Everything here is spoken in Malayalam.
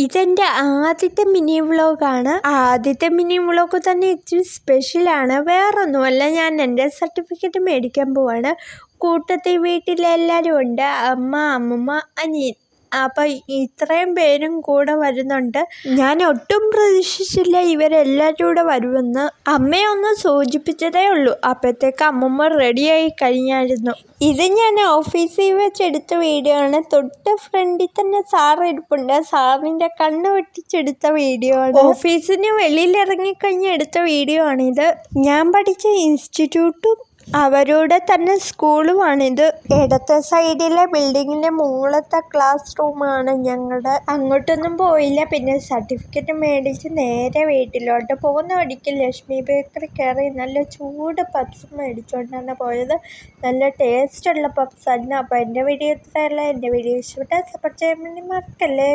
ഇതെൻ്റെ ആദ്യത്തെ മിനി വ്ളോഗാണ്. ആദ്യത്തെ മിനി വ്ളോഗ് തന്നെ ഇച്ചിരി സ്പെഷ്യലാണ്. വേറൊന്നുമല്ല, ഞാൻ എൻ്റെ സർട്ടിഫിക്കറ്റ് മേടിക്കാൻ പോവാണ്. കൂട്ടത്തിൽ വീട്ടിലെല്ലാവരും ഉണ്ട്. അമ്മ, അമ്മമ്മ, അനിയൻ. അപ്പം ഇത്രയും പേരും കൂടെ വരുന്നുണ്ട്. ഞാൻ ഒട്ടും പ്രതീക്ഷിച്ചില്ല ഇവരെല്ലാവരും കൂടെ വരുമെന്ന്. അമ്മയെ ഒന്ന് സൂചിപ്പിച്ചതേ ഉള്ളൂ, അപ്പോഴത്തേക്ക് അമ്മമ്മ റെഡിയായി കഴിഞ്ഞായിരുന്നു. ഇത് ഞാൻ ഓഫീസിൽ വെച്ചെടുത്ത വീഡിയോ ആണ്. തൊട്ട് ഫ്രണ്ടിൽ തന്നെ സാർ ഇരിപ്പുണ്ട്. സാറിൻ്റെ കണ്ണ് വെട്ടിച്ചെടുത്ത വീഡിയോ ആണ്. ഓഫീസിന് വെളിയിലിറങ്ങിക്കഴിഞ്ഞ് എടുത്ത വീഡിയോ ആണിത്. ഞാൻ പഠിച്ച ഇൻസ്റ്റിറ്റ്യൂട്ടും അവരുടെ തന്നെ സ്കൂളുമാണിത്. ഇടത്തെ സൈഡിലെ ബിൽഡിങ്ങിൻ്റെ മുകളിലത്തെ ക്ലാസ് റൂമാണ് ഞങ്ങളുടെ. അങ്ങോട്ടൊന്നും പോയില്ല. പിന്നെ സർട്ടിഫിക്കറ്റ് മേടിച്ച് നേരെ വീട്ടിലോട്ട് പോകുന്ന വഴിക്ക് ലക്ഷ്മി ബേക്കറി കയറി നല്ല ചൂട് പപ്സ് മേടിച്ചുകൊണ്ടാണ് പോയത്. നല്ല ടേസ്റ്റുള്ള പപ്സായിരുന്നു. അപ്പോൾ എൻ്റെ വീഡിയോ ഇത്രയല്ല. എൻ്റെ വീഡിയോ ഇഷ്ടപ്പെട്ടാൽ സപ്പോർട്ട് ചെയ്യാൻ വേണ്ടി മറക്കല്ലേ.